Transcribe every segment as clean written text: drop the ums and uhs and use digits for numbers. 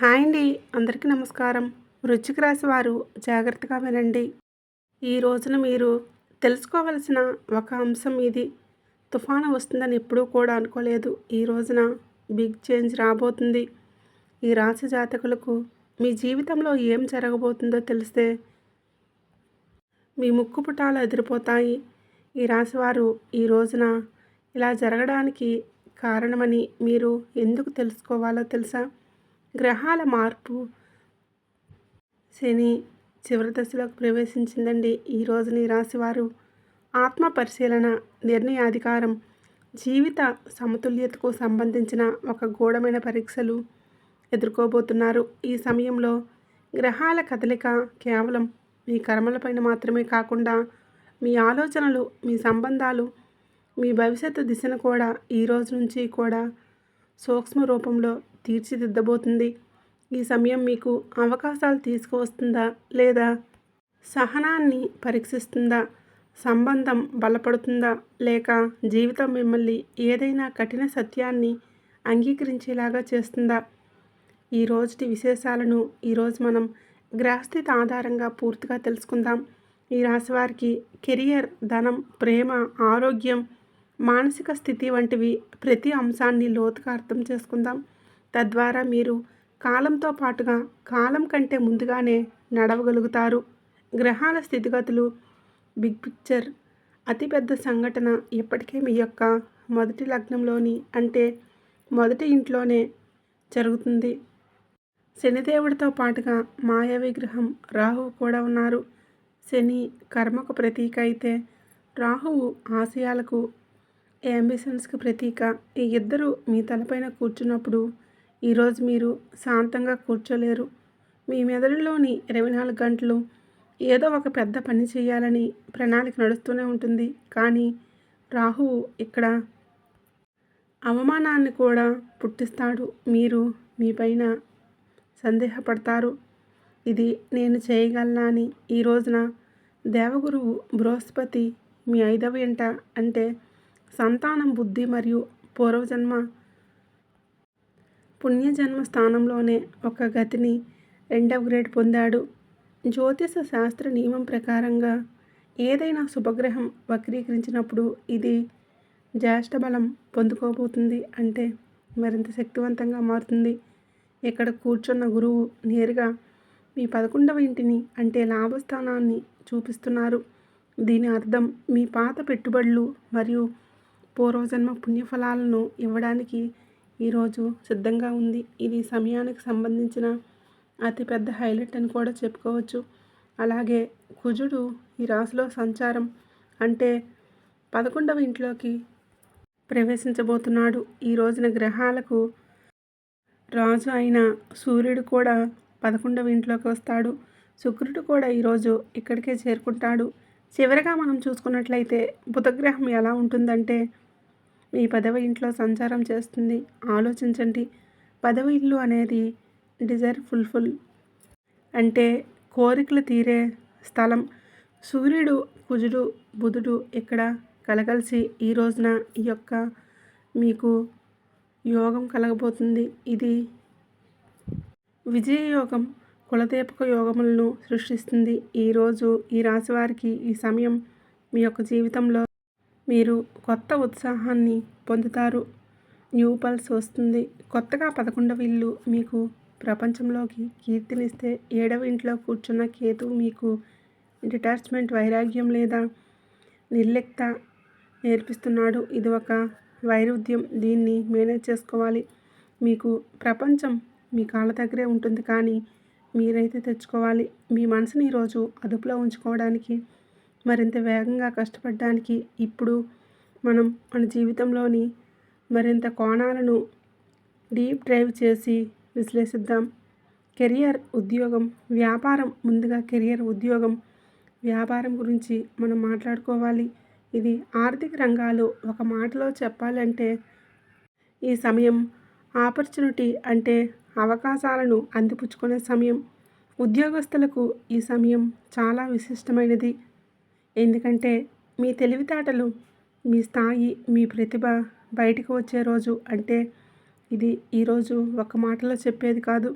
Hi అండి. అందరికీ నమస్కారం. వృశ్చిక రాశి వారు జాగ్రత్తగా వినండి. ఈ రోజున మీరు తెలుసుకోవలసిన ఒక అంశం ఇది. తుఫాను వస్తుందని ఎప్పుడూ కూడా అనుకోలేదు. ఈ రోజున బిగ్ చేంజ్ రాబోతుంది. ఈ రాశి జాతకులకు మీ జీవితంలో ఏం జరగబోతుందో తెలిస్తే మీ ముక్కుపుటాలు అదిరిపోతాయి. ఈ రాశివారు ఈ రోజున ఇలా జరగడానికి కారణమని మీరు ఎందుకు తెలుసుకోవాలో తెలుసా? గ్రహాల మార్పు శని చివరి దశలోకి ప్రవేశించిందండి. ఈ రోజున ఈ రాశివారు ఆత్మ పరిశీలన, నిర్ణయాధికారం, జీవిత సమతుల్యతకు సంబంధించిన ఒక గూఢమైన పరీక్షలు ఎదుర్కోబోతున్నారు. ఈ సమయంలో గ్రహాల కదలిక కేవలం మీ కర్మలపైన మాత్రమే కాకుండా మీ ఆలోచనలు, మీ సంబంధాలు, మీ భవిష్యత్తు దిశను కూడా ఈ రోజు నుంచి కూడా సూక్ష్మ రూపంలో తీర్చిదిద్దబోతుంది. ఈ సమయం మీకు అవకాశాలు తీసుకువస్తుందా లేదా సహనాన్ని పరీక్షిస్తుందా? సంబంధం బలపడుతుందా లేక జీవితం మిమ్మల్ని ఏదైనా కఠిన సత్యాన్ని అంగీకరించేలాగా చేస్తుందా? ఈ రోజుటి విశేషాలను ఈరోజు మనం గ్రహస్థితి ఆధారంగా పూర్తిగా తెలుసుకుందాం. ఈ రాశి వారికి కెరియర్, ధనం, ప్రేమ, ఆరోగ్యం, మానసిక స్థితి వంటివి ప్రతి అంశాన్ని లోతుగా అర్థం చేసుకుందాం. తద్వారా మీరు కాలంతో పాటుగా కాలం కంటే ముందుగానే నడవగలుగుతారు. గ్రహాల స్థితిగతులు, బిగ్ పిక్చర్, అతిపెద్ద సంఘటన ఇప్పటికే మీ యొక్క మొదటి లగ్నంలోని అంటే మొదటి ఇంట్లోనే జరుగుతుంది. శనిదేవుడితో పాటుగా మాయా విగ్రహం రాహువు కూడా ఉన్నారు. శని కర్మకు ప్రతీక అయితే రాహువు ఆశయాలకు, యాంబిషన్స్కి ప్రతీక. ఈ ఇద్దరు మీ తలపైన కూర్చున్నప్పుడు ఈరోజు మీరు శాంతంగా కూర్చోలేరు. మీ మెదడులోని 24 గంటలు ఏదో ఒక పెద్ద పని చేయాలని ప్రణాళిక నడుస్తూనే ఉంటుంది. కానీ రాహువు ఇక్కడ అవమానాన్ని కూడా పుట్టిస్తాడు. మీరు మీ పైన సందేహపడతారు. ఇది నేను చేయగలనా అని. ఈ రోజున దేవగురువు బృహస్పతి మీ 5వ ఇంట అంటే సంతానం, బుద్ధి మరియు పూర్వజన్మ పుణ్యజన్మ స్థానంలోనే ఒక గతిని 2వ గ్రేడ్ పొందాడు. జ్యోతిష శాస్త్ర నియమం ప్రకారంగా ఏదైనా శుభగ్రహం వక్రీకరించినప్పుడు ఇది జ్యేష్ఠ బలం పొందుకోబోతుంది. అంటే మరింత శక్తివంతంగా మారుతుంది. ఇక్కడ కూర్చున్న గురువు నేరుగా మీ 11వ ఇంటిని అంటే లాభస్థానాన్ని చూపిస్తున్నారు. దీని అర్థం మీ పాత పెట్టుబడులు మరియు పూర్వజన్మ పుణ్యఫలాలను ఇవ్వడానికి ఈరోజు సిద్ధంగా ఉంది. ఇది సమయానికి సంబంధించిన అతిపెద్ద హైలైట్ అని కూడా చెప్పుకోవచ్చు. అలాగే కుజుడు ఈ రాశిలో సంచారం అంటే 11వ ఇంట్లోకి ప్రవేశించబోతున్నాడు. ఈ రోజున గ్రహాలకు రాజు అయిన సూర్యుడు కూడా 11వ ఇంట్లోకి వస్తాడు. శుక్రుడు కూడా ఈరోజు ఇక్కడికే చేరుకుంటాడు. చివరిగా మనం చూసుకున్నట్లయితే బుధగ్రహం ఎలా ఉంటుందంటే మీ 10వ ఇంట్లో సంచారం చేస్తుంది. ఆలోచించండి. 10వ ఇల్లు అనేది డిజైర్ ఫుల్ఫిల్ అంటే కోరికలు తీరే స్థలం. సూర్యుడు, కుజుడు, బుధుడు ఇక్కడ కలగలిసి ఈ రోజున ఈ యొక్క మీకు యోగం కలగబోతుంది. ఇది విజయయోగం, కులదీపక యోగములను సృష్టిస్తుంది. ఈరోజు ఈ రాశి వారికి ఈ సమయం మీ యొక్క జీవితంలో మీరు కొత్త ఉత్సాహాన్ని పొందుతారు. న్యూ పల్స్ వస్తుంది. కొత్తగా 11వ ఇల్లు మీకు ప్రపంచంలోకి కీర్తినిస్తే 7వ ఇంట్లో కూర్చున్న కేతువు మీకు డిటాచ్మెంట్, వైరాగ్యం లేదా నిర్లిప్త నేర్పిస్తున్నాడు. ఇది ఒక వైరుధ్యం. దీన్ని మేనేజ్ చేసుకోవాలి. మీకు ప్రపంచం మీ కాళ్ళ దగ్గరే ఉంటుంది. కానీ మీరైతే తెచ్చుకోవాలి. మీ మనసుని ఈరోజు అదుపులో ఉంచుకోవడానికి, మరింత వేగంగా కష్టపడడానికి ఇప్పుడు మనం మన జీవితంలోని మరింత కోణాలను డీప్ డ్రైవ్ చేసి విశ్లేషిద్దాం. కెరియర్, ఉద్యోగం, వ్యాపారం. ముందుగా కెరియర్, ఉద్యోగం, వ్యాపారం గురించి మనం మాట్లాడుకోవాలి. ఇది ఆర్థిక రంగాలు. ఒక మాటలో చెప్పాలంటే ఈ సమయం ఆపర్చునిటీ అంటే అవకాశాలను అందిపుచ్చుకునే సమయం. ఉద్యోగస్తులకు ఈ సమయం చాలా విశిష్టమైనది. ఎందుకంటే మీ తెలివితేటలు, మీ స్థాయి, మీ ప్రతిభ బయటకు వచ్చే రోజు. అంటే ఇది ఈరోజు ఒక మాటలో చెప్పేది కాదు.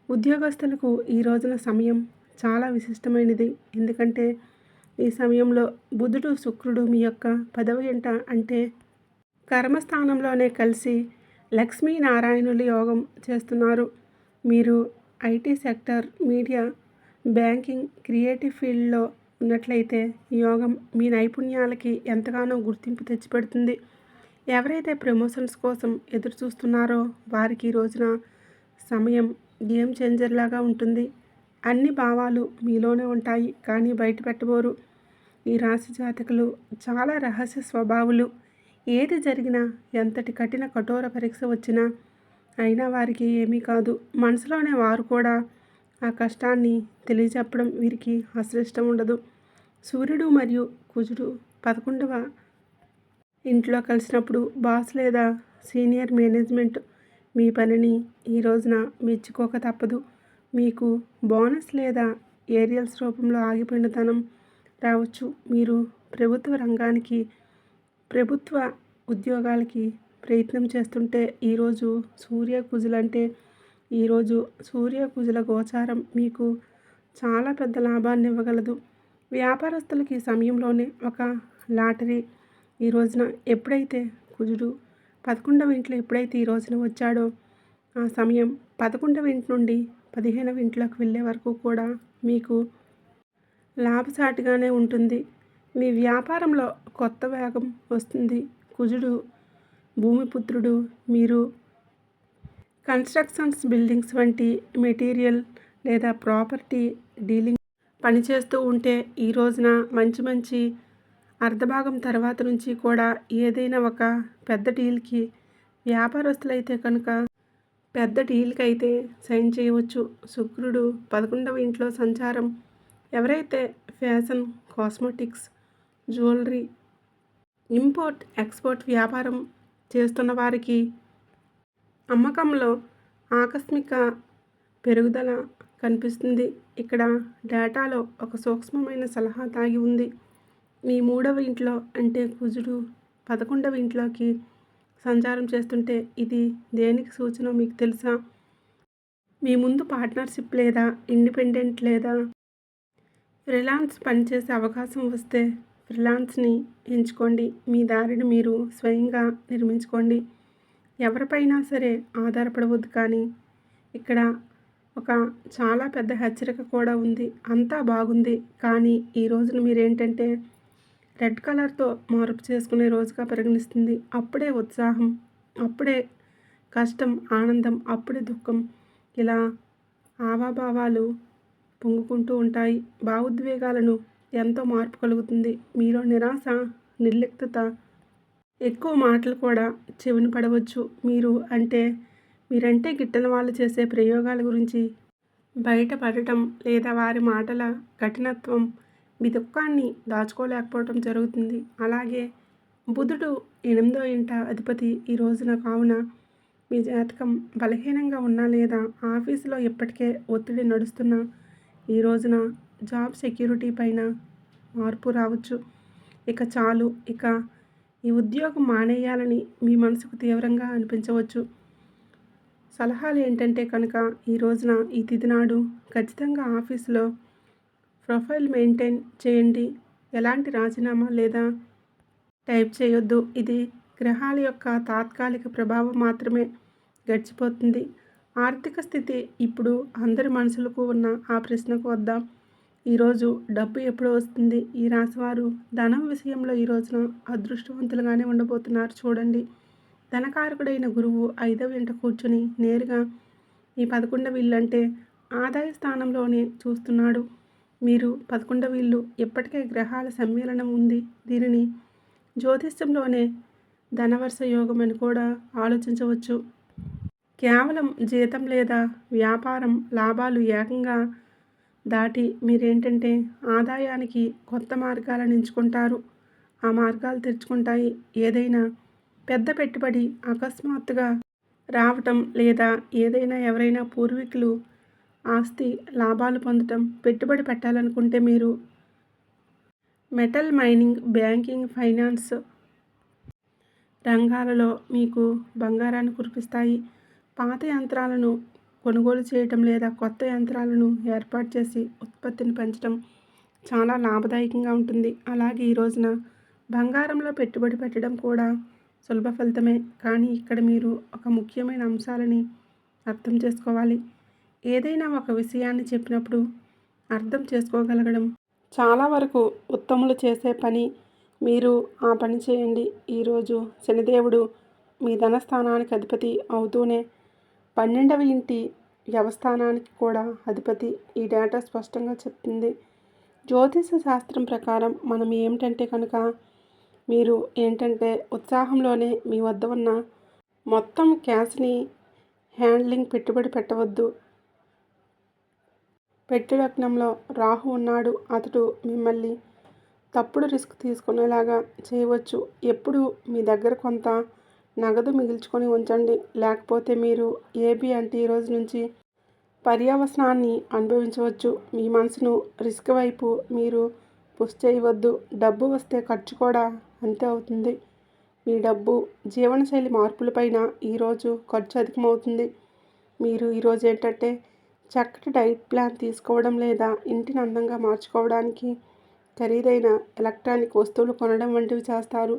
ఉద్యోగస్తులకు ఈ రోజున సమయం చాలా విశిష్టమైనది. ఎందుకంటే ఈ సమయంలో బుధుడు, శుక్రుడు మీ యొక్క 10వ ఇంట అంటే కర్మస్థానంలోనే కలిసి లక్ష్మీనారాయణుల యోగం చేస్తున్నారు. మీరు IT sector, media, banking, creative ఫీల్డ్లో ఉన్నట్లయితే ఈ యోగం మీ నైపుణ్యాలకి ఎంతగానో గుర్తింపు తెచ్చిపెడుతుంది. ఎవరైతే ప్రమోషన్స్ కోసం ఎదురు చూస్తున్నారో వారికి ఈ రోజున సమయం గేమ్ చేంజర్ లాగా ఉంటుంది. అన్ని భావాలు మీలోనే ఉంటాయి, కానీ బయట పెట్టబోరు. ఈ రాశి జాతకులు చాలా రహస్య స్వభావులు. ఏది జరిగినా, ఎంతటి కఠిన కఠోర పరీక్ష వచ్చినా అయినా వారికి ఏమీ కాదు. మనసులోనే వారు కూడా ఆ కష్టాన్ని తెలియచెప్పడం వీరికి అసలు ఇష్టం ఉండదు. సూర్యుడు మరియు కుజుడు 11వ ఇంట్లో కలిసినప్పుడు బాస్ లేదా సీనియర్ మేనేజ్మెంట్ మీ పనిని ఈ రోజున మెచ్చుకోక తప్పదు. మీకు బోనస్ లేదా ఏరియల్స్ రూపంలో ఆగిపోయిన ధనం రావచ్చు. మీరు ప్రభుత్వ ఉద్యోగాలకి ప్రయత్నం చేస్తుంటే ఈరోజు సూర్య కుజుల గోచారం మీకు చాలా పెద్ద లాభాన్ని ఇవ్వగలదు. వ్యాపారస్తులకి ఈ సమయంలోనే ఒక లాటరీ. ఈ రోజున ఎప్పుడైతే కుజుడు 11వ ఇంట్లో ఈ రోజున వచ్చాడో ఆ సమయం 11వ ఇంటి నుండి 15వ ఇంట్లోకి వెళ్ళే వరకు కూడా మీకు లాభసాటిగానే ఉంటుంది. మీ వ్యాపారంలో కొత్త వేగం వస్తుంది. కుజుడు భూమిపుత్రుడు. మీరు కన్స్ట్రక్షన్స్, బిల్డింగ్స్ వంటి మెటీరియల్ లేదా ప్రాపర్టీ డీలింగ్ పనిచేస్తూ ఉంటే ఈ రోజున మంచి అర్ధభాగం తర్వాత నుంచి కూడా ఏదైనా ఒక పెద్ద డీల్కి వ్యాపారస్తులైతే కనుక పెద్ద డీల్కి అయితే సైన్ చేయవచ్చు. శుక్రుడు 11వ ఇంట్లో సంచారం. ఎవరైతే fashion, cosmetics, jewellery, import, export వ్యాపారం చేస్తున్న వారికి అమ్మకంలో ఆకస్మిక పెరుగుదల కనిపిస్తుంది. ఇక్కడ డేటాలో ఒక సూక్ష్మమైన సలహా దాగి ఉంది. మీ 3వ ఇంట్లో అంటే కుజుడు 11వ ఇంట్లోకి సంచారం చేస్తుంటే ఇది దేనికి సూచన మీకు తెలుసా? మీ ముందు పార్ట్నర్షిప్ లేదా ఇండిపెండెంట్ లేదా ఫ్రీలాన్స్ పనిచేసే అవకాశం వస్తే ఫ్రీలాన్స్ని ఎంచుకోండి. మీ దారిని మీరు స్వయంగా నిర్మించుకోండి. ఎవరిపైనా సరే ఆధారపడవద్దు. కానీ ఇక్కడ ఒక చాలా పెద్ద హెచ్చరిక కూడా ఉంది. అంతా బాగుంది, కానీ ఈ రోజున మీరేంటంటే రెడ్ కలర్తో మార్పు చేసుకునే రోజుగా పరిగణిస్తుంది. అప్పుడే ఉత్సాహం, అప్పుడే కష్టం, ఆనందం, అప్పుడే దుఃఖం, ఇలా హావభావాలు పొంగుకుంటూ ఉంటాయి. భావోద్వేగాలను ఎంతో మార్పు కలుగుతుంది. మీలో నిరాశ, నిర్లిప్తత, ఎక్కువ మాటలు కూడా చెవిన పడవచ్చు. మీరంటే గిట్టని వాళ్ళు చేసే ప్రయోగాల గురించి బయటపడటం లేదా వారి మాటల కఠినత్వం మీ దుఃఖాన్ని దాచుకోలేకపోవటం జరుగుతుంది. అలాగే బుధుడు 8వ ఇంట అధిపతి ఈ రోజున. కావున మీ జాతకం బలహీనంగా ఉన్నా లేదా ఆఫీసులో ఇప్పటికే ఒత్తిడి నడుస్తున్నా ఈ రోజున జాబ్ సెక్యూరిటీ పైన మార్పు రావచ్చు. ఇక చాలు, ఇక ఈ ఉద్యోగం మానేయాలని మీ మనసుకు తీవ్రంగా అనిపించవచ్చు. సలహాలు ఏంటంటే కనుక ఈ రోజున ఈ తిథి నాడు ఖచ్చితంగా ఆఫీసులో ప్రొఫైల్ మెయింటైన్ చేయండి. ఎలాంటి రాజీనామా లేదా టైప్ చేయొద్దు. ఇది గ్రహాల యొక్క తాత్కాలిక ప్రభావం మాత్రమే, గడిచిపోతుంది. ఆర్థిక స్థితి. ఇప్పుడు అందరి మనసులకు ఉన్న ఆ ప్రశ్నకు వద్దాం. ఈరోజు డబ్బు ఎప్పుడు వస్తుంది? ఈ రాశివారు ధనం విషయంలో ఈ రోజున అదృష్టవంతులుగానే ఉండబోతున్నారు. చూడండి, ధనకారకుడైన గురువు 5వ ఇంట కూర్చొని నేరుగా ఈ 11వ ఇల్లు అంటే ఆదాయ స్థానంలోనే చూస్తున్నాడు. మీరు 11వ ఇల్లు ఇప్పటికే గ్రహాల సమ్మేళనం ఉంది. దీనిని జ్యోతిష్యంలోనే ధనవర్ష యోగం అని కూడా ఆలోచించవచ్చు. కేవలం జీతం లేదా వ్యాపారం లాభాలు ఏకంగా దాటి మీరేంటంటే ఆదాయానికి కొత్త మార్గాలను ఎంచుకుంటారు. ఆ మార్గాలు తెరుచుకుంటాయి. ఏదైనా పెద్ద పెట్టుబడి అకస్మాత్తుగా రావటం లేదా ఎవరైనా పూర్వీకులు ఆస్తి లాభాలు పొందటం, పెట్టుబడి పెట్టాలనుకుంటే మీరు మెటల్, మైనింగ్, బ్యాంకింగ్, ఫైనాన్స్ రంగాలలో మీకు బంగారాన్ని కురిపిస్తాయి. పాత యంత్రాలను కొనుగోలు చేయటం లేదా కొత్త యంత్రాలను ఏర్పాటు చేసి ఉత్పత్తిని పెంచడం చాలా లాభదాయకంగా ఉంటుంది. అలాగే ఈ రోజున బంగారంలో పెట్టుబడి పెట్టడం కూడా సులభ ఫలితమే. కానీ ఇక్కడ మీరు ఒక ముఖ్యమైన అంశాలని అర్థం చేసుకోవాలి. ఏదైనా ఒక విషయాన్ని చెప్పినప్పుడు అర్థం చేసుకోగలగడం చాలా వరకు ఉత్తములు చేసే పని. మీరు ఆ పని చేయండి. ఈరోజు శనిదేవుడు మీ ధనస్థానానికి అధిపతి అవుతూనే 12వ ఇంటి వ్యవస్థానానికి కూడా అధిపతి. ఈ డేటా స్పష్టంగా చెప్తుంది. జ్యోతిష శాస్త్రం ప్రకారం మనం ఏమిటంటే కనుక మీరు ఏంటంటే ఉత్సాహంలోనే మీ వద్ద ఉన్న మొత్తం క్యాష్ని హ్యాండ్లింగ్ పెట్టుబడి పెట్టవద్దు. పెట్టు లగ్నంలో రాహు ఉన్నాడు. అతడు మిమ్మల్ని తప్పుడు రిస్క్ తీసుకునేలాగా చేయవచ్చు. ఎప్పుడు మీ దగ్గర కొంత నగదు మిగిల్చుకొని ఉంచండి. లేకపోతే మీరు ఏబి అంటే ఈ రోజు నుంచి పర్యవసానాన్ని అనుభవించవచ్చు. మీ మనసును రిస్క్ వైపు మీరు పుష్ చేయవద్దు. డబ్బు వస్తే ఖర్చు కూడా అంతే అవుతుంది. మీ డబ్బు జీవనశైలి మార్పులపైన ఈరోజు ఖర్చు అధికమవుతుంది. మీరు ఈరోజు ఏంటంటే చక్కటి డైట్ ప్లాన్ తీసుకోవడం లేదా ఇంటిని అందంగా మార్చుకోవడానికి ఖరీదైన ఎలక్ట్రానిక్ వస్తువులు కొనడం వంటివి చేస్తారు.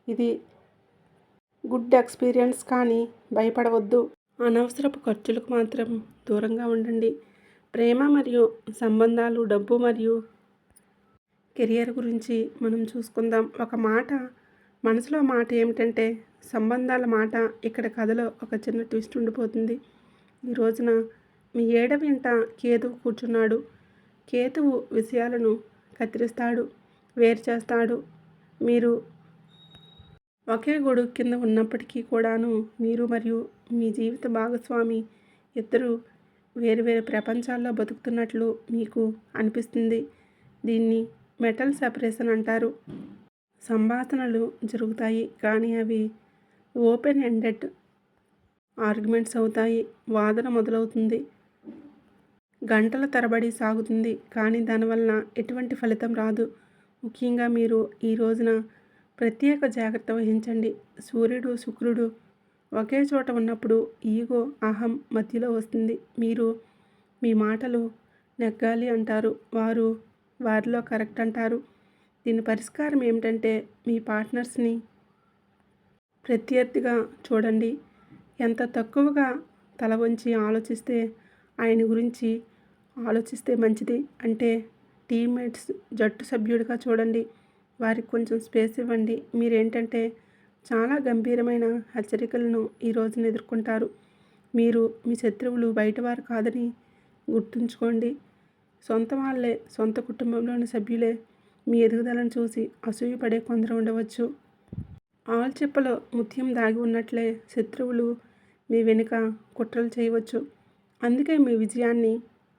ఇది గుడ్ ఎక్స్పీరియన్స్, కానీ భయపడవద్దు. అనవసరపు ఖర్చులకు మాత్రం దూరంగా ఉండండి. ప్రేమ మరియు సంబంధాలు, డబ్బు మరియు కెరియర్ గురించి మనం చూసుకుందాం. ఒక మాట మనసులో మాట ఏమిటంటే సంబంధాల మాట. ఇక్కడ కథలో ఒక చిన్న ట్విస్ట్ ఉండిపోతుంది. ఈ రోజున మీ 7వ ఇంట కేతువు కూర్చున్నాడు. కేతువు విషయాలను కత్తిరిస్తాడు, వేరు చేస్తాడు. మీరు ఒకే గొడుగు కింద ఉన్నప్పటికీ కూడాను మీరు మరియు మీ జీవిత భాగస్వామి ఇద్దరు వేరువేరు ప్రపంచాల్లో బతుకుతున్నట్లు మీకు అనిపిస్తుంది. దీన్ని మెటల్ సెపరేషన్ అంటారు. సంభాషణలు జరుగుతాయి, కానీ అవి ఓపెన్ ఎండెడ్ ఆర్గ్యుమెంట్స్ అవుతాయి. వాదన మొదలవుతుంది, గంటల తరబడి సాగుతుంది, కానీ దానివల్ల ఎటువంటి ఫలితం రాదు. ముఖ్యంగా మీరు ఈ రోజున ప్రత్యేక జాగ్రత్త వహించండి. సూర్యుడు, శుక్రుడు ఒకే చోట ఉన్నప్పుడు ఈగో, అహం మధ్యలో వస్తుంది. మీరు మీ మాటలు నెగ్గాలి అంటారు, వారు వారిలో కరెక్ట్ అంటారు. దీని పరిష్కారం ఏమిటంటే మీ పార్ట్నర్స్ని ప్రత్యర్థిగా చూడండి. ఎంత తక్కువగా తల వంచి ఆలోచిస్తే ఆయన గురించి ఆలోచిస్తే మంచిది. అంటే టీమ్మేట్స్, జట్టు సభ్యుడిగా చూడండి. వారికి కొంచెం స్పేస్ ఇవ్వండి. మీరేంటంటే చాలా గంభీరమైన హెచ్చరికలను ఈ రోజున ఎదుర్కొంటారు. మీరు మీ శత్రువులు బయటవారు కాదని గుర్తుంచుకోండి. సొంత వాళ్ళే, సొంత కుటుంబంలోని సభ్యులే మీ ఎదుగుదలను చూసి అసూయపడే కొందరు ఉండవచ్చు. ఆల్చిప్పలో ముత్యం దాగి ఉన్నట్లే శత్రువులు మీ వెనుక కుట్రలు చేయవచ్చు. అందుకే మీ విజయాన్ని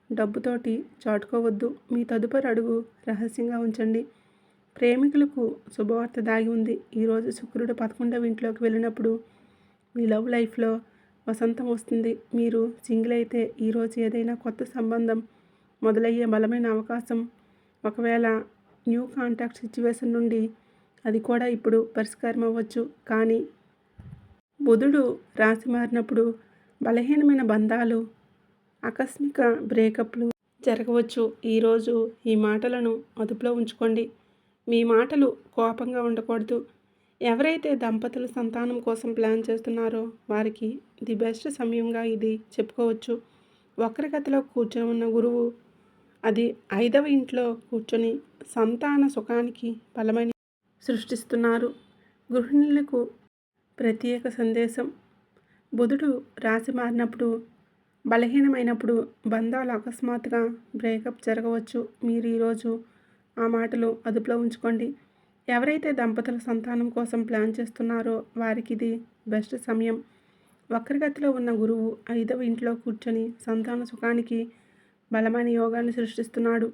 డబ్బుతోటి చాటుకోవద్దు. మీ తదుపరి అడుగు రహస్యంగా ఉంచండి. ప్రేమికులకు శుభవార్త దాగి ఉంది. ఈరోజు శుక్రుడు 11వ ఇంట్లోకి వెళ్ళినప్పుడు మీ లవ్ లైఫ్లో వసంతం వస్తుంది. మీరు సింగిల్ అయితే ఈరోజు ఏదైనా కొత్త సంబంధం మొదలయ్యే బలమైన అవకాశం. ఒకవేళ న్యూ కాంటాక్ట్ సిచ్యువేషన్ నుండి అది కూడా ఇప్పుడు పరిష్కారం అవ్వచ్చు. కానీ బుధుడు రాశి మారినప్పుడు బలహీనమైన బంధాలు, ఆకస్మిక బ్రేకప్లు జరగవచ్చు. ఈరోజు ఈ మాటలను అదుపులో ఉంచుకోండి. మీ మాటలు కోపంగా ఉండకూడదు. ఎవరైతే దంపతులు సంతానం కోసం ప్లాన్ చేస్తున్నారో వారికి ది బెస్ట్ సమయంగా ఇది చెప్పుకోవచ్చు. వక్రగతిలో కూర్చొని ఉన్న గురువు అది 5వ ఇంట్లో కూర్చొని సంతాన సుఖానికి బలమైన సృష్టిస్తున్నారు. గృహిణులకు ప్రత్యేక సందేశం. బుధుడు రాశి మారినప్పుడు బలహీనమైనప్పుడు బంధాలు అకస్మాత్తుగా బ్రేకప్ జరగవచ్చు. మీరు ఈరోజు ఆ మాటలు అదుపులో ఉంచుకోండి. ఎవరైతే దంపతుల సంతానం కోసం ప్లాన్ చేస్తున్నారో వారికి ఇది బెస్ట్ సమయం. వక్రగతిలో ఉన్న గురువు 5వ ఇంట్లో కూర్చొని సంతాన సుఖానికి బలమైన యోగాన్ని సృష్టిస్తున్నాడు.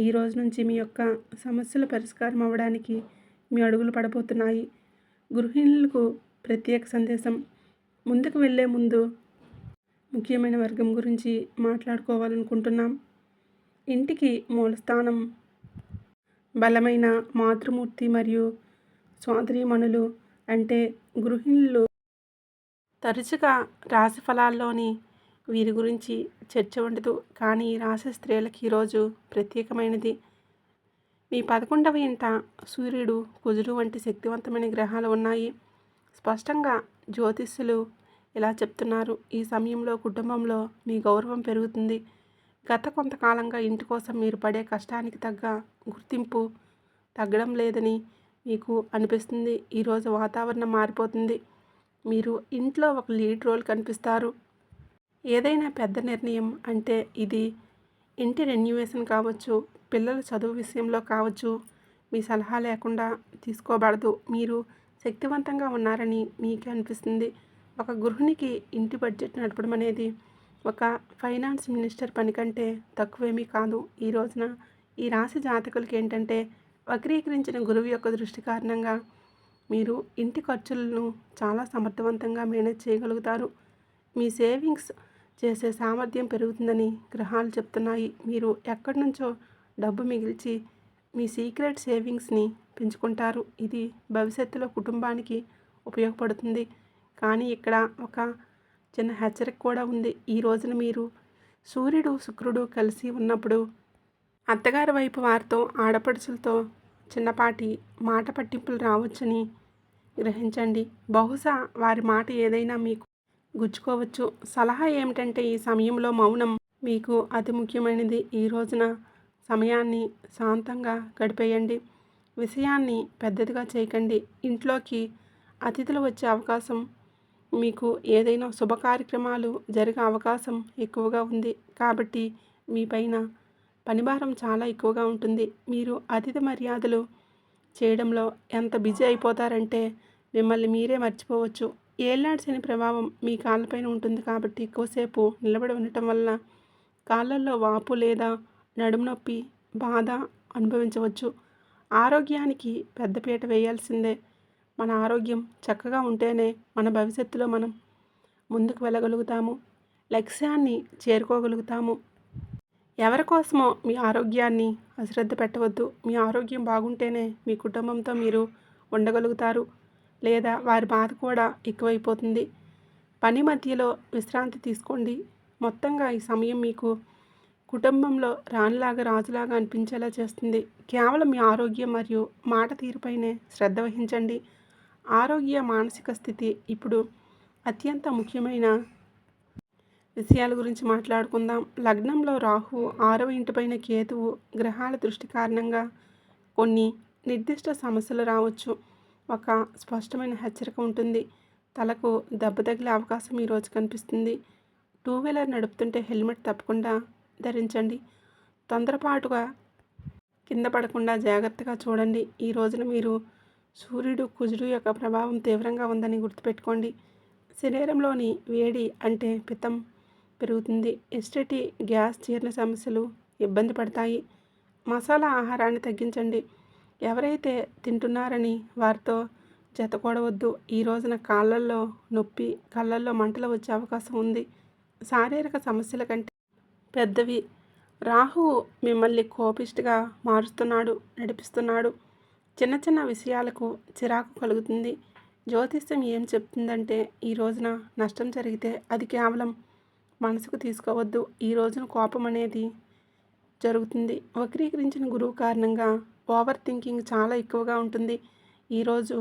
ఈ రోజు నుంచి మీ యొక్క సమస్యల పరిష్కారం అవ్వడానికి మీ అడుగులు పడబోతున్నాయి. గృహిణులకు ప్రత్యేక సందేశం. ముందుకు వెళ్ళే ముందు ముఖ్యమైన వర్గం గురించి మాట్లాడుకోవాలనుకుంటున్నాం. ఇంటికి మూలస్థానం బలమైన మాతృమూర్తి మరియు సోదరీమణులు అంటే గృహిణులు తరచుగా రాశి ఫలాల్లోని వీరి గురించి చర్చ ఉండదు. కానీ ఈ రాశి స్త్రీలకి ఈరోజు ప్రత్యేకమైనది. మీ 11వ ఇంట సూర్యుడు, కుజుడు వంటి శక్తివంతమైన గ్రహాలు ఉన్నాయి. స్పష్టంగా జ్యోతిష్యులు ఇలా చెప్తున్నారు. ఈ సమయంలో కుటుంబంలో మీ గౌరవం పెరుగుతుంది. గత కొంతకాలంగా ఇంటి కోసం మీరు పడే కష్టానికి తగ్గ గుర్తింపు తగ్గడం లేదని మీకు అనిపిస్తుంది. ఈరోజు వాతావరణం మారిపోతుంది. మీరు ఇంట్లో ఒక లీడ్ రోల్ కనిపిస్తారు. ఏదైనా పెద్ద నిర్ణయం అంటే ఇది ఇంటి రెన్యువేషన్ కావచ్చు, పిల్లల చదువు విషయంలో కావచ్చు, మీ సలహా లేకుండా తీసుకోబడదు. మీరు శక్తివంతంగా ఉన్నారని మీకే అనిపిస్తుంది. ఒక గృహిణికి ఇంటి బడ్జెట్ నడపడం అనేది ఒక ఫైనాన్స్ మినిస్టర్ పని కంటే తక్కువేమీ కాదు. ఈ రోజున ఈ రాశి జాతకులకి ఏంటంటే వక్రీకరించిన గురువు యొక్క దృష్టి కారణంగా మీరు ఇంటి ఖర్చులను చాలా సమర్థవంతంగా మేనేజ్ చేయగలుగుతారు. మీ సేవింగ్స్ చేసే సామర్థ్యం పెరుగుతుందని గ్రహాలు చెప్తున్నాయి. మీరు ఎక్కడి నుంచో డబ్బు మిగిల్చి మీ సీక్రెట్ సేవింగ్స్ని పెంచుకుంటారు. ఇది భవిష్యత్తులో కుటుంబానికి ఉపయోగపడుతుంది. కానీ ఇక్కడ ఒక చిన్న హెచ్చరిక కూడా ఉంది. ఈ రోజున మీరు సూర్యుడు, శుక్రుడు కలిసి ఉన్నప్పుడు అత్తగారి వైపు వారితో, ఆడపడుచులతో చిన్నపాటి మాట పట్టింపులు రావచ్చని గ్రహించండి. బహుశా వారి మాట ఏదైనా మీకు గుచ్చుకోవచ్చు. సలహా ఏమిటంటే ఈ సమయంలో మౌనం మీకు అతి ముఖ్యమైనది. ఈ రోజున సమయాన్ని శాంతంగా గడిపేయండి. విషయాన్ని పెద్దదిగా చేయకండి. ఇంట్లోకి అతిథులు వచ్చే అవకాశం, మీకు ఏదైనా శుభ కార్యక్రమాలు జరిగే అవకాశం ఎక్కువగా ఉంది. కాబట్టి మీ పైన పనిభారం చాలా ఎక్కువగా ఉంటుంది. మీరు అతిథి మర్యాదలు చేయడంలో ఎంత బిజీ అయిపోతారంటే మిమ్మల్ని మీరే మర్చిపోవచ్చు. ఏళ్ళనాటి శని ప్రభావం మీ కాళ్ళపైన ఉంటుంది కాబట్టి ఎక్కువసేపు నిలబడి ఉండటం వలన కాళ్ళల్లో వాపు లేదా నడుము నొప్పి, బాధ అనుభవించవచ్చు. ఆరోగ్యానికి పెద్దపీట వేయాల్సిందే. మన ఆరోగ్యం చక్కగా ఉంటేనే మన భవిష్యత్తులో మనం ముందుకు వెళ్ళగలుగుతాము, లక్ష్యాన్ని చేరుకోగలుగుతాము. ఎవరి కోసమో మీ ఆరోగ్యాన్ని అశ్రద్ధ పెట్టవద్దు. మీ ఆరోగ్యం బాగుంటేనే మీ కుటుంబంతో మీరు ఉండగలుగుతారు, లేదా వారి బాధ కూడా ఎక్కువైపోతుంది. పని మధ్యలో విశ్రాంతి తీసుకోండి. మొత్తంగా ఈ సమయం మీకు కుటుంబంలో రాణిలాగా, రాజులాగా అనిపించేలా చేస్తుంది. కేవలం మీ ఆరోగ్యం మరియు మాట తీరుపైనే శ్రద్ధ వహించండి. ఆరోగ్య, మానసిక స్థితి ఇప్పుడు అత్యంత ముఖ్యమైన విషయాల గురించి మాట్లాడుకుందాం. లగ్నంలో రాహు, 6వ ఇంటిపైన కేతువు గ్రహాల దృష్టి కారణంగా కొన్ని నిర్దిష్ట సమస్యలు రావచ్చు. ఒక స్పష్టమైన హెచ్చరిక ఉంటుంది. తలకు దెబ్బ తగిలే అవకాశం ఈరోజు కనిపిస్తుంది. 2 వీలర్ నడుపుతుంటే హెల్మెట్ తప్పకుండా ధరించండి. తొందరపాటుగా కింద పడకుండా జాగ్రత్తగా చూడండి. ఈ రోజున మీరు సూర్యుడు, కుజుడు యొక్క ప్రభావం తీవ్రంగా ఉందని గుర్తుపెట్టుకోండి. శరీరంలోని వేడి అంటే పిత్తం పెరుగుతుంది. ఎసిడిటీ, గ్యాస్, జీర్ణ సమస్యలు ఇబ్బంది పడతాయి. మసాలా ఆహారాన్ని తగ్గించండి. ఎవరైతే తింటున్నారని వారితో జతకూడవద్దు. ఈ రోజున కాళ్ళల్లో నొప్పి, కళ్ళల్లో మంటలు వచ్చే అవకాశం ఉంది. శారీరక సమస్యల కంటే పెద్దవి. రాహువు మిమ్మల్ని కోపిష్టిగా మారుస్తున్నాడు, నడిపిస్తున్నాడు. చిన్న చిన్న విషయాలకు చిరాకు కలుగుతుంది. జ్యోతిష్యం ఏం చెప్తుందంటే ఈ రోజున నష్టం జరిగితే అది కేవలం మనసుకు తీసుకోవద్దు. ఈ రోజున కోపం అనేది జరుగుతుంది. వక్రీకరించిన గురువు కారణంగా ఓవర్ థింకింగ్ చాలా ఎక్కువగా ఉంటుంది. ఈరోజు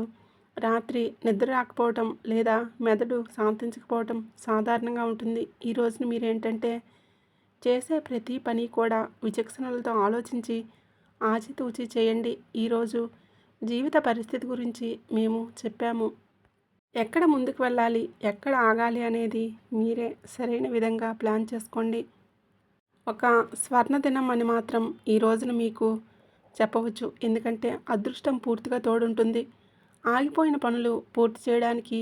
రాత్రి నిద్ర రాకపోవటం లేదా మెదడు శాంతించకపోవటం సాధారణంగా ఉంటుంది. ఈ రోజున మీరేంటంటే చేసే ప్రతి పని కూడా విచక్షణలతో ఆలోచించి ఆచితూచి చేయండి. ఈరోజు జీవిత పరిస్థితి గురించి మేము చెప్పాము. ఎక్కడ ముందుకు వెళ్ళాలి, ఎక్కడ ఆగాలి అనేది మీరే సరైన విధంగా ప్లాన్ చేసుకోండి. ఒక స్వర్ణ దినం అని మాత్రం ఈ రోజున మీకు చెప్పవచ్చు. ఎందుకంటే అదృష్టం పూర్తిగా తోడుంటుంది. ఆగిపోయిన పనులు పూర్తి చేయడానికి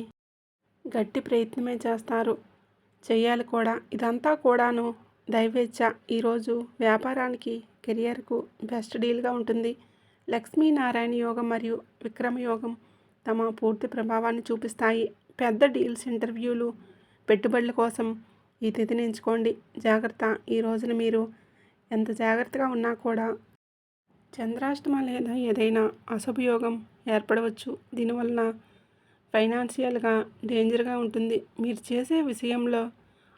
గట్టి ప్రయత్నమే చేస్తారు, చేయాలి కూడా. ఇదంతా కూడాను దైవేచ్ఛ. ఈరోజు వ్యాపారానికి, కెరియర్కు బెస్ట్ డీల్గా ఉంటుంది. లక్ష్మీనారాయణ యోగం మరియు విక్రమ యోగం తమ పూర్తి ప్రభావాన్ని చూపిస్తాయి. పెద్ద డీల్స్, ఇంటర్వ్యూలు, పెట్టుబడుల కోసం ఈ తిథిని ఎంచుకోండి. జాగ్రత్త. ఈ రోజున మీరు ఎంత జాగ్రత్తగా ఉన్నా కూడా చంద్రాష్టమ లేదా ఏదైనా అశుభయోగం ఏర్పడవచ్చు. దీనివలన ఫైనాన్షియల్గా డేంజర్గా ఉంటుంది. మీరు చేసే విషయంలో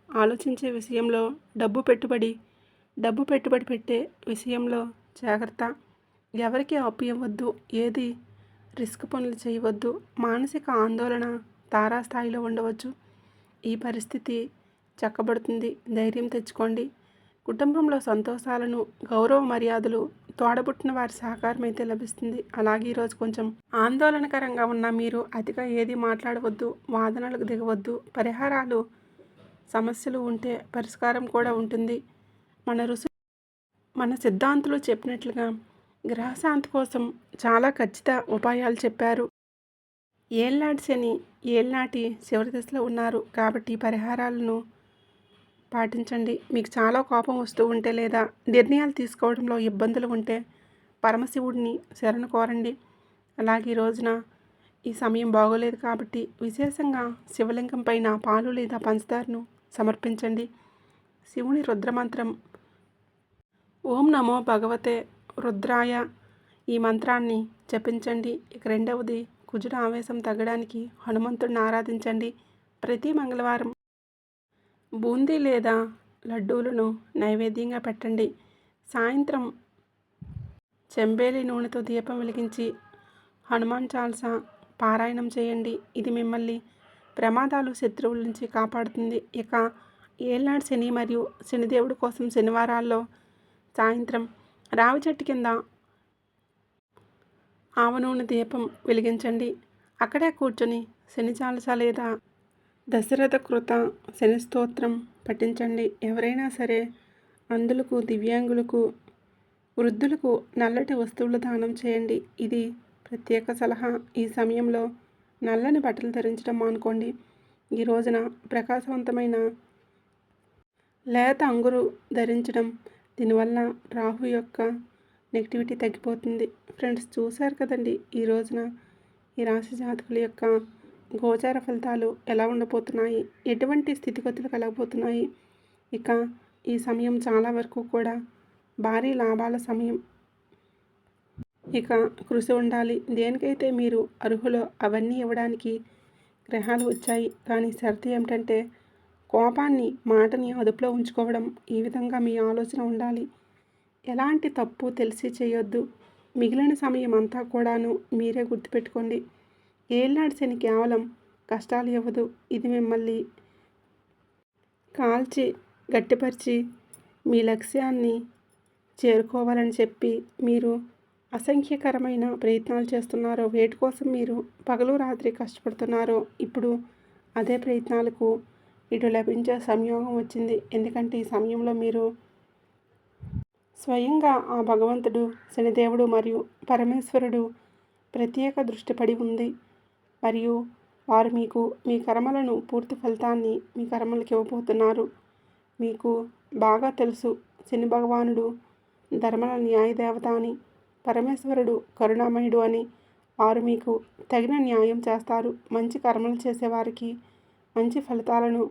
ఆలోచించే విషయంలో డబ్బు పెట్టుబడి పెట్టే విషయంలో జాగ్రత్త. ఎవరికి అప్పు ఇవ్వద్దు, ఏది రిస్క్ పనులు చేయవద్దు. మానసిక ఆందోళన తారాస్థాయిలో ఉండవచ్చు. ఈ పరిస్థితి చక్కబడుతుంది. ధైర్యం తెచ్చుకోండి. కుటుంబంలో సంతోషాలను, గౌరవ మర్యాదలు, తోడబుట్టిన వారి సహకారం అయితే లభిస్తుంది. అలాగే ఈరోజు కొంచెం ఆందోళనకరంగా ఉన్న మీరు అతిగా ఏది మాట్లాడవద్దు, వాదనలకు దిగవద్దు. పరిహారాలు, సమస్యలు ఉంటే పరిష్కారం కూడా ఉంటుంది. మన సిద్ధాంతులు చెప్పినట్లుగా గ్రహశాంతి కోసం చాలా ఖచ్చిత ఉపాయాలు చెప్పారు. ఏళ్నాటి శని ఏళ్నాటి చివరి దశలో ఉన్నారు కాబట్టి పరిహారాలను పాటించండి. మీకు చాలా కోపం వస్తూ ఉంటే లేదా నిర్ణయాలు తీసుకోవడంలో ఇబ్బందులు ఉంటే పరమశివుడిని శరణు కోరండి. అలాగే ఈ రోజున ఈ సమయం బాగోలేదు కాబట్టి విశేషంగా శివలింగం పైన పాలు లేదా పంచదారను సమర్పించండి. శివుని రుద్రమంత్రం ఓం నమో భగవతే రుద్రాయ ఈ మంత్రాన్ని జపించండి. ఇక రెండవది, కుజుడు ఆవేశం తగ్గడానికి హనుమంతుడిని ఆరాధించండి. ప్రతి మంగళవారం బూందీ లేదా లడ్డూలను నైవేద్యంగా పెట్టండి. సాయంత్రం చెంబేలి నూనెతో దీపం వెలిగించి హనుమాన్ చాలీసా పారాయణం చేయండి. ఇది మిమ్మల్ని ప్రమాదాలు, శత్రువుల నుంచి కాపాడుతుంది. ఇక ఏళ్నాడు శని మరియు శనిదేవుడి కోసం శనివారాల్లో సాయంత్రం రావి చెట్టు కింద ఆవ నూనె దీపం వెలిగించండి. అక్కడే కూర్చొని శని చాలీసా లేదా దశరథ కృత శని స్తోత్రం పఠించండి. ఎవరైనా సరే అంధులకు, దివ్యాంగులకు, వృద్ధులకు నల్లటి వస్తువులు దానం చేయండి. ఇది ప్రత్యేక సలహా. ఈ సమయంలో నల్లని బట్టలు ధరించడం మానుకోండి. ఈ రోజున ప్రకాశవంతమైన లేత అంగురు ధరించడం, దీనివల్ల రాహు యొక్క నెగిటివిటీ తగ్గిపోతుంది. ఫ్రెండ్స్, చూశారు కదండి ఈ రోజున ఈ రాశి జాతకుల యొక్క గోచార ఫలితాలు ఎలా ఉండబోతున్నాయి, ఎటువంటి స్థితిగతులు కలగబోతున్నాయి. ఇక ఈ సమయం చాలా వరకు కూడా భారీ లాభాల సమయం. ఇక కృషి ఉండాలి. దేనికైతే మీరు అర్హులో అవన్నీ ఇవ్వడానికి గ్రహాలు వచ్చాయి. కానీ షరతు ఏమిటంటే కోపాన్ని, మాటని అదుపులో ఉంచుకోవడం. ఈ విధంగా మీ ఆలోచన ఉండాలి. ఎలాంటి తప్పు తెలిసి చేయొద్దు. మిగిలిన సమయం అంతా కూడాను మీరే గుర్తుపెట్టుకోండి. ఏళ్నాడు శని కేవలం కష్టాలు ఇవ్వదు. ఇది మిమ్మల్ని కాల్చి గట్టిపరిచి మీ లక్ష్యాన్ని చేరుకోవాలని చెప్పి మీరు అసంఖ్యకరమైన ప్రయత్నాలు చేస్తున్నారో, వేటి కోసం మీరు పగలు రాత్రి కష్టపడుతున్నారో, ఇప్పుడు అదే ప్రయత్నాలకు ఇటు లభించే సంయోగం వచ్చింది. ఎందుకంటే ఈ సమయంలో మీరు స్వయంగా ఆ భగవంతుడు, శనిదేవుడు మరియు పరమేశ్వరుడు ప్రత్యేక దృష్టి పడి ఉంది. మరియు వారు మీకు మీ కర్మలను, పూర్తి ఫలితాన్ని మీ కర్మలకు ఇవ్వబోతున్నారు. మీకు బాగా తెలుసు, శని భగవానుడు ధర్మ న్యాయదేవత అని, పరమేశ్వరుడు కరుణామయుడు అని. వారు మీకు తగిన న్యాయం చేస్తారు. మంచి కర్మలు చేసేవారికి మంచి ఫలితాలను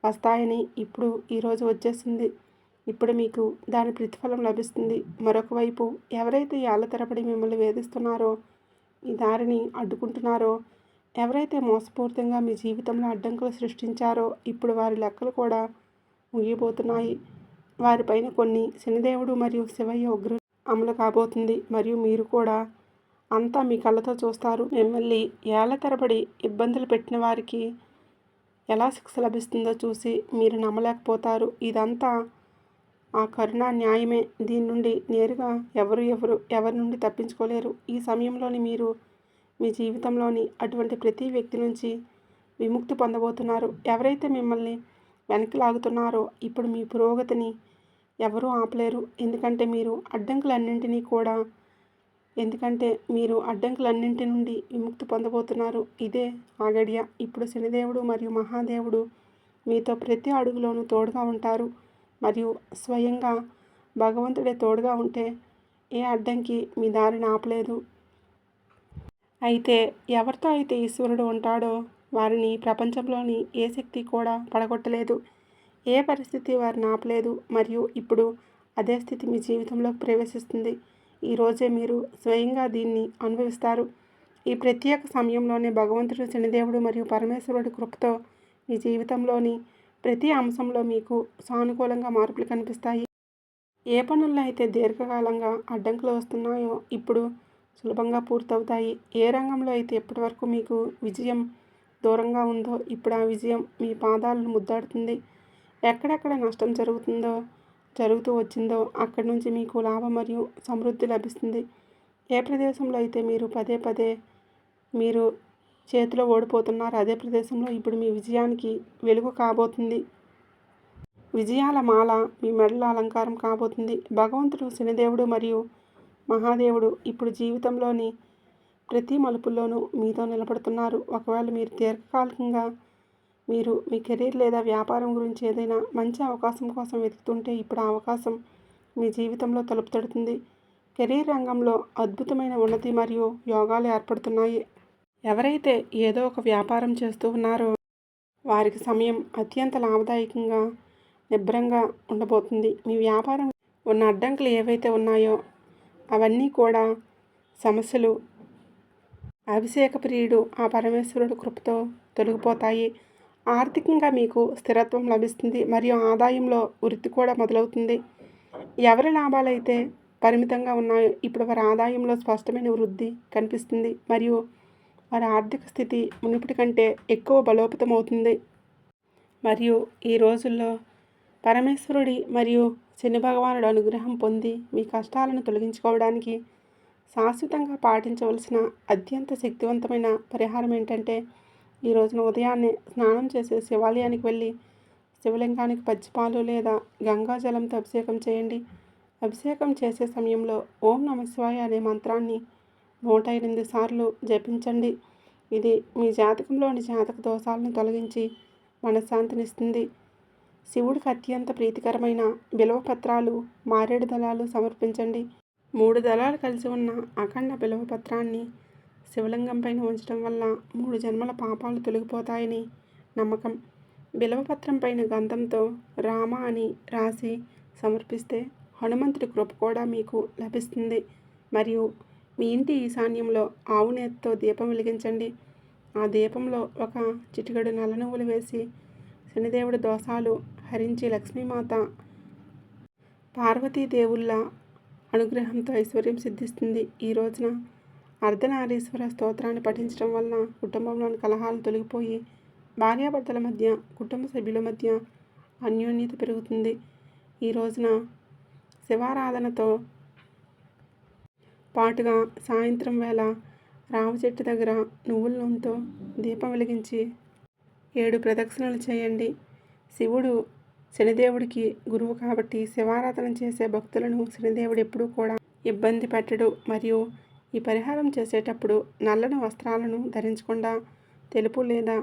వస్తాయని ఇప్పుడు ఈరోజు వచ్చేసింది. ఇప్పుడు మీకు దాని ప్రతిఫలం లభిస్తుంది. మరొక వైపు ఎవరైతే ఏళ్ల తరబడి మిమ్మల్ని వేధిస్తున్నారో, మీ దారిని అడ్డుకుంటున్నారో, ఎవరైతే మోసపూరితంగా మీ జీవితంలో అడ్డంకులు సృష్టించారో, ఇప్పుడు వారి లెక్కలు కూడా ముగియబోతున్నాయి. వారిపైన కొన్ని శనిదేవుడు మరియు శివయ్య ఉగ్ర అమలు కాబోతుంది. మరియు మీరు కూడా అంతా మీ కళ్ళతో చూస్తారు. మిమ్మల్ని ఏళ్ల తరబడి ఇబ్బందులు పెట్టిన వారికి ఎలా శిక్ష లభిస్తుందో చూసి మీరు నమ్మలేకపోతారు. ఇదంతా ఆ కరుణ న్యాయమే. దీని నుండి నేరుగా ఎవరి నుండి తప్పించుకోలేరు. ఈ సమయంలోని మీరు మీ జీవితంలోని అటువంటి ప్రతి వ్యక్తి నుంచి విముక్తి పొందబోతున్నారు. ఎవరైతే మిమ్మల్ని వెనక్కి లాగుతున్నారో, ఇప్పుడు మీ పురోగతిని ఎవరూ ఆపలేరు. ఎందుకంటే మీరు అడ్డంకులన్నింటి నుండి విముక్తి పొందబోతున్నారు. ఇదే ఆ గడియ. ఇప్పుడు శనిదేవుడు మరియు మహాదేవుడు మీతో ప్రతి అడుగులోనూ తోడుగా ఉంటారు. మరియు స్వయంగా భగవంతుడే తోడుగా ఉంటే ఏ అడ్డంకి మీ దారిని ఆపలేదు. అయితే ఎవరితో అయితే ఈశ్వరుడు ఉంటాడో వారిని ప్రపంచంలోని ఏ శక్తి కూడా పడగొట్టలేదు. ఏ పరిస్థితి వారిని ఆపలేదు. మరియు ఇప్పుడు అదే స్థితి మీ జీవితంలోకి ప్రవేశిస్తుంది. ఈరోజే మీరు స్వయంగా దీన్ని అనుభవిస్తారు. ఈ ప్రత్యేక సమయంలోనే భగవంతుడు, శనిదేవుడు మరియు పరమేశ్వరుడి కృపతో మీ జీవితంలోని ప్రతి అంశంలో మీకు సానుకూలంగా మార్పులు కనిపిస్తాయి. ఏ పనుల్లో అయితే దీర్ఘకాలంగా అడ్డంకులు వస్తున్నాయో ఇప్పుడు సులభంగా పూర్తవుతాయి. ఏ రంగంలో అయితే ఇప్పటివరకు మీకు విజయం దూరంగా ఉందో ఇప్పుడు ఆ విజయం మీ పాదాలను ముద్దాడుతుంది. ఎక్కడెక్కడ నష్టం జరుగుతూ వచ్చిందో అక్కడి నుంచి మీకు లాభం మరియు సమృద్ధి లభిస్తుంది. ఏ ప్రదేశంలో అయితే మీరు పదే పదే మీరు చేతిలో ఓడిపోతున్నారు అదే ప్రదేశంలో ఇప్పుడు మీ విజయానికి వెలుగు కాబోతుంది. విజయాల మాల మీ మెడలో అలంకారం కాబోతుంది. భగవంతుడు శనిదేవుడు మరియు మహాదేవుడు ఇప్పుడు జీవితంలోని ప్రతి మలుపుల్లోనూ మీతో నిలబడుతున్నారు. ఒకవేళ మీరు దీర్ఘకాలికంగా మీరు మీ కెరీర్ లేదా వ్యాపారం గురించి ఏదైనా మంచి అవకాశం కోసం వెతుకుతుంటే ఇప్పుడు ఆ అవకాశం మీ జీవితంలో తలుపు తడుతుంది. కెరీర్ రంగంలో అద్భుతమైన ఉన్నతి మరియు యోగాలు ఏర్పడుతున్నాయి. ఎవరైతే ఏదో ఒక వ్యాపారం చేస్తూ ఉన్నారో వారికి సమయం అత్యంత లాభదాయకంగా నిబ్రంగా ఉండబోతుంది. మీ వ్యాపారం ఉన్న అడ్డంకులు ఏవైతే ఉన్నాయో అవన్నీ కూడా సమస్యలు అభిషేక ప్రియుడు ఆ పరమేశ్వరుడు కృపతో తొలగిపోతాయి. ఆర్థికంగా మీకు స్థిరత్వం లభిస్తుంది మరియు ఆదాయంలో వృద్ధి కూడా మొదలవుతుంది. ఎవరి లాభాలైతే పరిమితంగా ఉన్నాయో ఇప్పుడు వారి ఆదాయంలో స్పష్టమైన వృద్ధి కనిపిస్తుంది మరియు వారి ఆర్థిక స్థితి మునుపటి కంటే ఎక్కువ బలోపేతమవుతుంది. మరియు ఈ రోజుల్లో పరమేశ్వరుడి మరియు శని భగవానుడు అనుగ్రహం పొంది మీ కష్టాలను తొలగించుకోవడానికి శాశ్వతంగా పాటించవలసిన అత్యంత శక్తివంతమైన పరిహారం ఏంటంటే ఈ రోజున ఉదయాన్నే స్నానం చేసి శివాలయానికి వెళ్ళి శివలింగానికి పచ్చిపాలు లేదా గంగాజలంతో అభిషేకం చేయండి. అభిషేకం చేసే సమయంలో ఓం నమశివాయ అనే మంత్రాన్ని 108 సార్లు జపించండి. ఇది మీ జాతకంలోని జాతక దోషాలను తొలగించి మనశ్శాంతినిస్తుంది. శివుడికి అత్యంత ప్రీతికరమైన బిల్వపత్రాలు, మారేడు దళాలు సమర్పించండి. 3 దళాలు కలిసి ఉన్న అఖండ బిల్వపత్రాన్ని శివలింగం పైన ఉంచడం వల్ల 3 జన్మల పాపాలు తొలగిపోతాయని నమ్మకం. బిల్వపత్రం పైన గంధంతో రామ అని రాసి సమర్పిస్తే హనుమంతుడి కృప కూడా మీకు లభిస్తుంది. మరియు మీ ఇంటి ఈశాన్యంలో ఆవు నేతితో దీపం వెలిగించండి. ఆ దీపంలో ఒక చిటికెడు నల్ల నువ్వులు వేసి శనిదేవుడి దోషాలు హరించి లక్ష్మీమాత పార్వతీదేవుళ్ళ అనుగ్రహంతో ఐశ్వర్యం సిద్ధిస్తుంది. ఈ రోజున అర్ధనారీశ్వర స్తోత్రాన్ని పఠించడం వలన కుటుంబంలోని కలహాలు తొలగిపోయి భార్యాభర్తల మధ్య, కుటుంబ సభ్యుల మధ్య అన్యోన్యత పెరుగుతుంది. ఈ రోజున శివారాధనతో పాటుగా సాయంత్రం వేళ రావి చెట్టు దగ్గర నువ్వుల నూనెతో దీపం వెలిగించి 7 ప్రదక్షిణలు చేయండి. శివుడు శనిదేవుడికి గురువు కాబట్టి శివారాధన చేసే భక్తులను శనిదేవుడు ఎప్పుడూ కూడా ఇబ్బంది పెట్టడు. మరియు ఈ పరిహారం చేసేటప్పుడు నల్లని వస్త్రాలను ధరించకుండా తెలుపు లేదా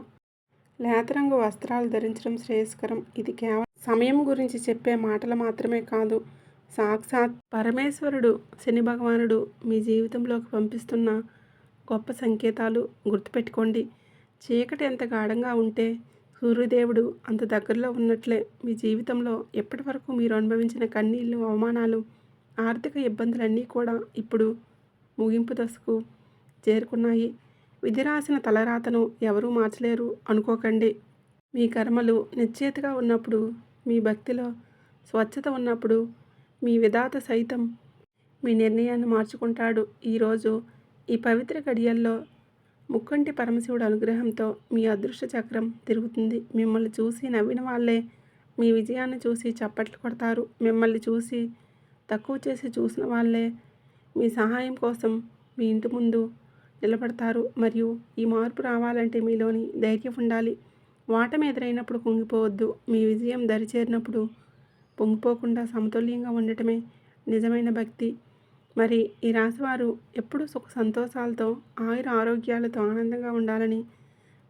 లేత రంగు వస్త్రాలు ధరించడం శ్రేయస్కరం. ఇది కేవలం సమయం గురించి చెప్పే మాటలు మాత్రమే కాదు, సాక్షాత్ పరమేశ్వరుడు శని భగవానుడు మీ జీవితంలోకి పంపిస్తున్న గొప్ప సంకేతాలు. గుర్తుపెట్టుకోండి, చీకటి ఎంత గాఢంగా ఉంటే సూర్యదేవుడు అంత దగ్గరలో ఉన్నట్లే. మీ జీవితంలో ఎప్పటి వరకు మీరు అనుభవించిన కన్నీళ్ళు, అవమానాలు, ఆర్థిక ఇబ్బందులన్నీ కూడా ఇప్పుడు ముగింపు దశకు చేరుకున్నాయి. విధి రాసిన తలరాతను ఎవరూ మార్చలేరు అనుకోకండి. మీ కర్మలు నిశ్చేతగా ఉన్నప్పుడు, మీ భక్తిలో స్వచ్ఛత ఉన్నప్పుడు మీ విధాత సైతం మీ నిర్ణయాన్ని మార్చుకుంటాడు. ఈరోజు ఈ పవిత్ర గడియల్లో ముక్కంటి పరమశివుడు అనుగ్రహంతో మీ అదృష్ట చక్రం తిరుగుతుంది. మిమ్మల్ని చూసి నవ్విన వాళ్ళే మీ విజయాన్ని చూసి చప్పట్లు కొడతారు. మిమ్మల్ని చూసి తక్కువ చేసి చూసిన వాళ్ళే మీ సహాయం కోసం మీ ఇంటి ముందు నిలబడతారు. మరియు ఈ మార్పు రావాలంటే మీలోని ధైర్యం ఉండాలి. వాటమి ఎదురైనప్పుడు కుంగిపోవద్దు. మీ విజయం దరిచేరినప్పుడు పొంగిపోకుండా సమతుల్యంగా ఉండటమే నిజమైన భక్తి. మరి ఈ రాశివారు ఎప్పుడూ సుఖ సంతోషాలతో, ఆయుర ఆరోగ్యాలతో ఆనందంగా ఉండాలని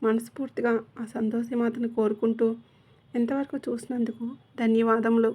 మనస్ఫూర్తిగా ఆ సంతోషమాతను కోరుకుంటూ ఇంతవరకు చూసినందుకు ధన్యవాదములు.